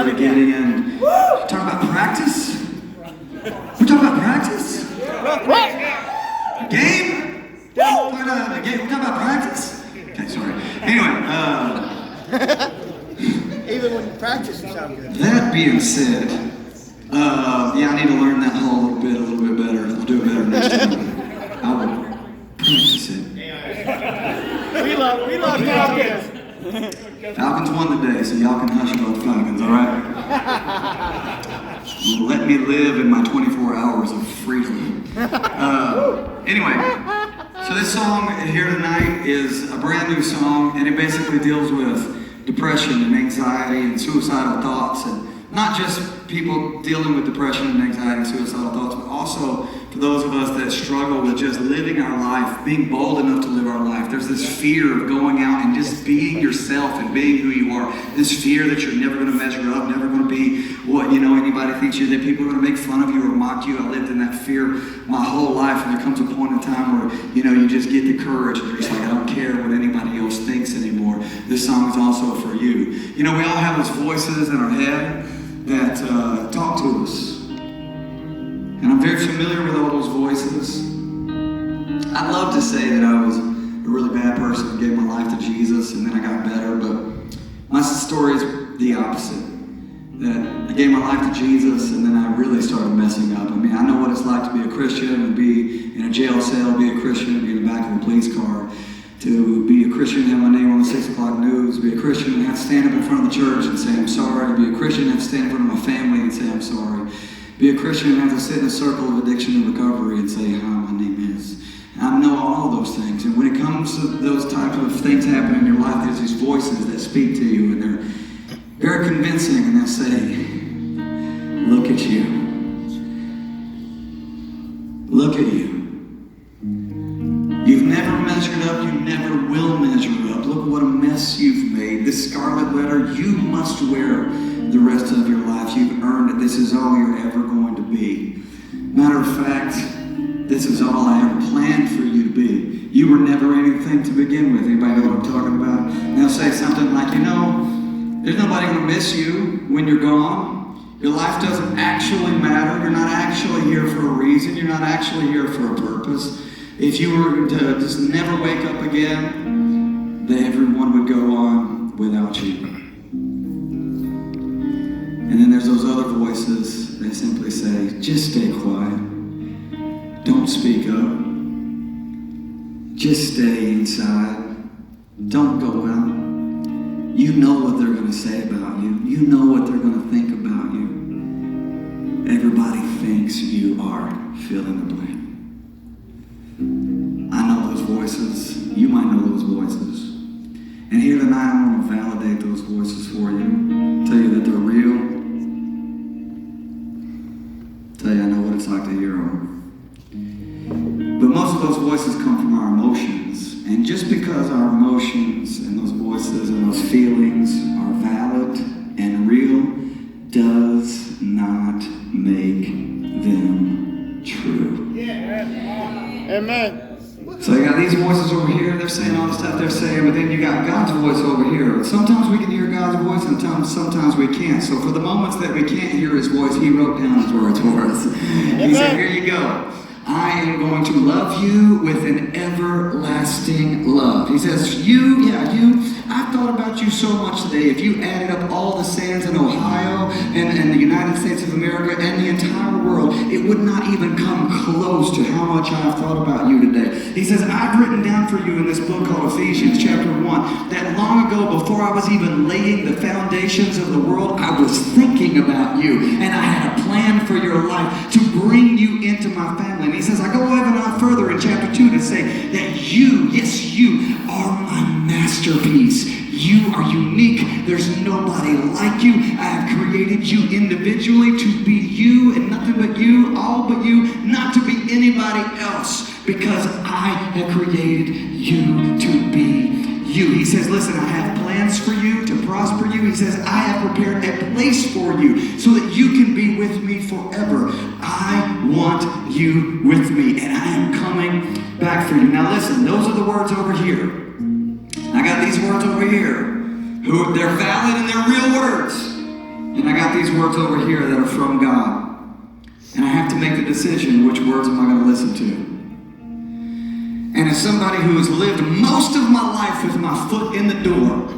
really get in. Talk about practice? We're talking about practice? Game? We're talking about practice? Okay, sorry. Anyway, even when you practice, you sound good. that being said, yeah, I need to learn that whole a little bit better. I'll do it better next time. I will practice it. We love Falcons. Falcons won today, so y'all can hush about the Falcons, all right? Let me live in my 24 hours of freedom. Anyway, so this song here tonight is a brand new song, and it basically deals with depression and anxiety and suicidal thoughts, and not just people dealing with depression and anxiety and suicidal thoughts, but also for those of us that struggle with just living our life, being bold enough to live our life. There's this fear of going out and just being yourself and being who you are. This fear that you're never going to measure up, never going to be what anybody thinks you, that people are going to make fun of you or mock you. I lived in that fear my whole life, and there comes a point in time where you just get the courage and you're just like, I don't care what anybody else thinks anymore. This song is also for you. We all have those voices in our head that talk to us. And I'm very familiar with all those voices. I'd love to say that I was a really bad person who gave my life to Jesus and then I got better, but my story is the opposite. That I gave my life to Jesus and then I really started messing up. I mean, I know what it's like to be a Christian and be in a jail cell, be a Christian and be in the back of a police car, to be a Christian and have my name on the 6 o'clock news, be a Christian and have to stand up in front of the church and say I'm sorry, be a Christian and have to stand in front of my family and say I'm sorry. Be a Christian and have to sit in a circle of addiction and recovery and say how my name is. And I know all those things. And when it comes to those types of things happening in your life, there's these voices that speak to you, and they're very convincing, and they'll say, look at you. Look at you. You've never measured up, you never will measure up. Look what a mess you've made. This scarlet letter you must wear the rest of your life. You've earned it. This is all you're ever going to be. Matter of fact, this is all I ever planned for you to be. You were never anything to begin with. Anybody know what I'm talking about? And they'll say something like, there's nobody going to miss you when you're gone. Your life doesn't actually matter. You're not actually here for a reason. You're not actually here for a purpose. If you were to just never wake up again, then everyone would go on without you. And then there's those other voices that simply say, just stay quiet. Don't speak up. Just stay inside. Don't go out. You know what they're going to say about you. You know what they're going to think about you. Everybody thinks you are fill in the blank. I know those voices. You might know those voices. And here tonight, I want to validate those voices for you. Tell you that they're real. Tell you I know what it's like to hear them. But most of those voices come from our emotions. And just because our emotions and those voices and those feelings are valid and real does not make them true. Amen. So you got these voices over here, they're saying all the stuff they're saying, but then you got God's voice over here. Sometimes we can hear God's voice, and sometimes we can't. So for the moments that we can't hear his voice, he wrote down his words for us. He said, here you go. I am going to love you with an everlasting love. He says, I've thought about you so much today. If you added up all the sands in Ohio and the United States of America and the entire world, it would not even come close to how much I've thought about you today. He says, I've written down for you in this book called Ephesians chapter 1, that long ago, before I was even laying the foundations of the world, I was thinking about you, and I had a plan for your life to bring you into my family. And he says, I go even on further in chapter 2 to say that you are my masterpiece. You are unique. There's nobody like you. I have created you individually to be you and nothing but you, all but you, not to be anybody else, because I have created you to be you. He says, listen, I have plans for you to prosper you. He says, I have prepared a place for you so that you can be with me forever. I want you with me, and I am coming back for you. Now listen, those are the words over here. I got these words over here. They're valid and they're real words. And I got these words over here that are from God. And I have to make the decision, which words am I going to listen to? And as somebody who has lived most of my life with my foot in the door,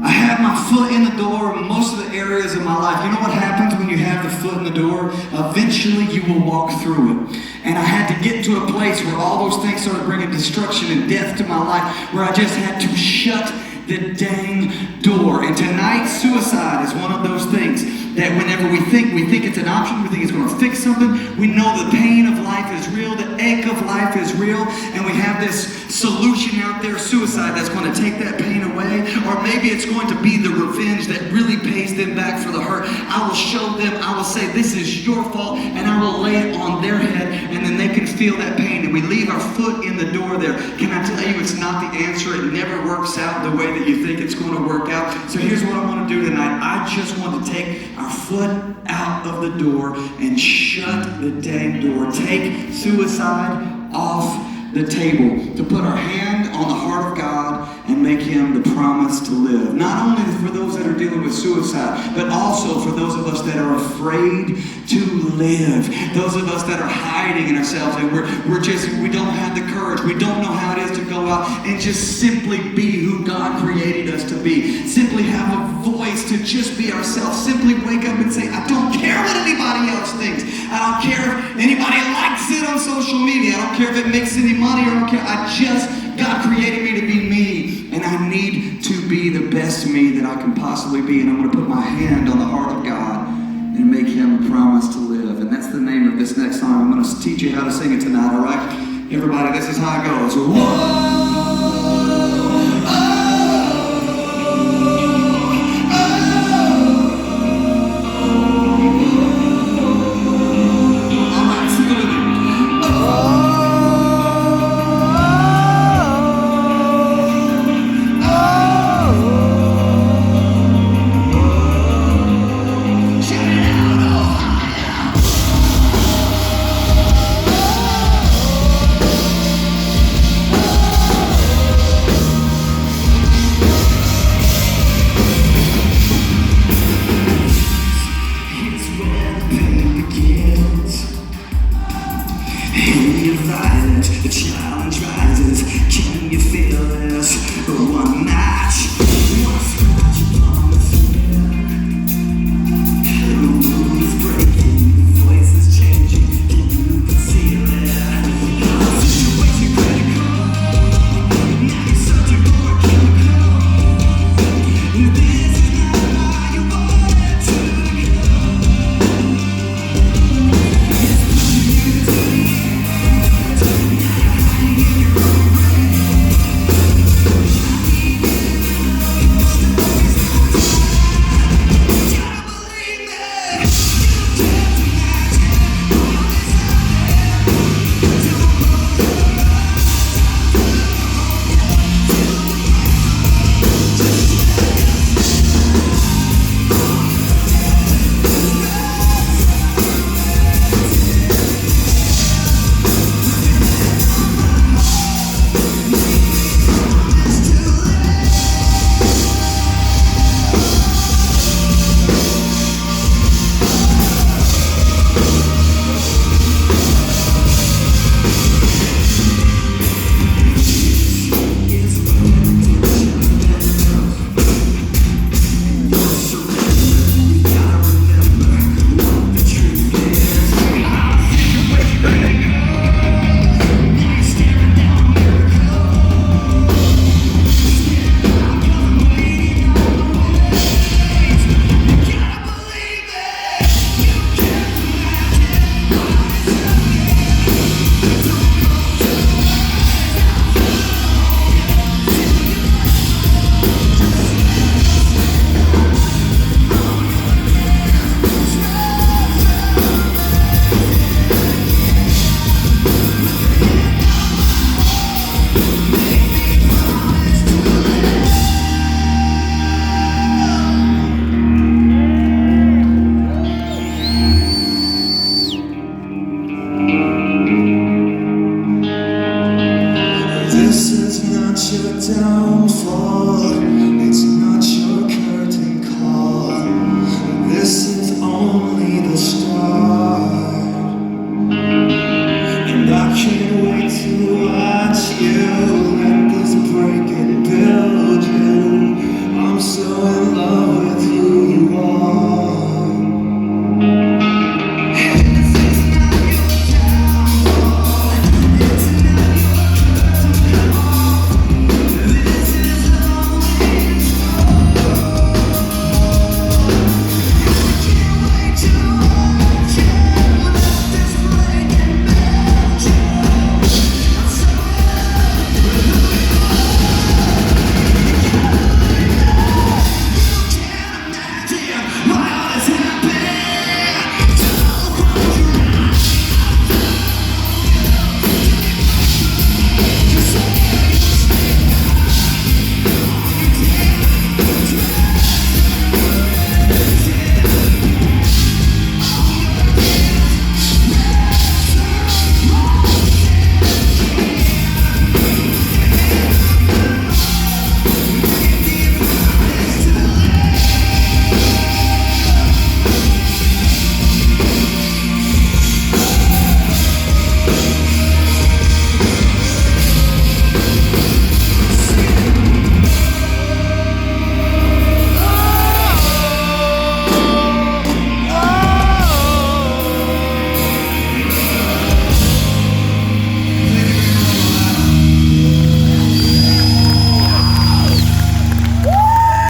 I have my foot in the door in most of the areas of my life. You know what happens when you have the foot in the door? Eventually you will walk through it. And I had to get to a place where all those things started bringing destruction and death to my life, where I just had to shut the dang door. And tonight, suicide is one of those things that whenever we think it's an option, we think it's going to fix something, we know the pain of life is real, the ache of life is real, and we have this solution out there, suicide, that's going to take that pain away. Or maybe it's going to be the revenge that really pays them back for the hurt. I will show them, I will say, this is your fault, and I will lay it on their head, and then they can feel that pain, and we leave our foot in the door there. Can I tell you, it's not the answer. It never works out the way that you think it's going to work out. So here's what I want to do tonight. I just want to take our foot out of the door and shut the dang door. Take suicide off the table. To put our hand on the heart of God and make Him the promise to live. Not only for those that are dealing with suicide, but also for those of us that are afraid to live. Those of us that are hiding in ourselves, and we don't have the courage. We don't know how it is to go out and just simply be who God created us to be. Simply have a voice to just be ourselves. Simply wake up and say, I don't care what anybody else thinks. I don't care if anybody likes it on social media. I don't care if it makes any money. I don't care. God created me to be me, and I need to be the best me that I can possibly be. And I'm going to put my hand on the heart of God and make Him a promise to live. And that's the name of this next song. I'm going to teach you how to sing it tonight, all right? Everybody, this is how it goes. Whoa!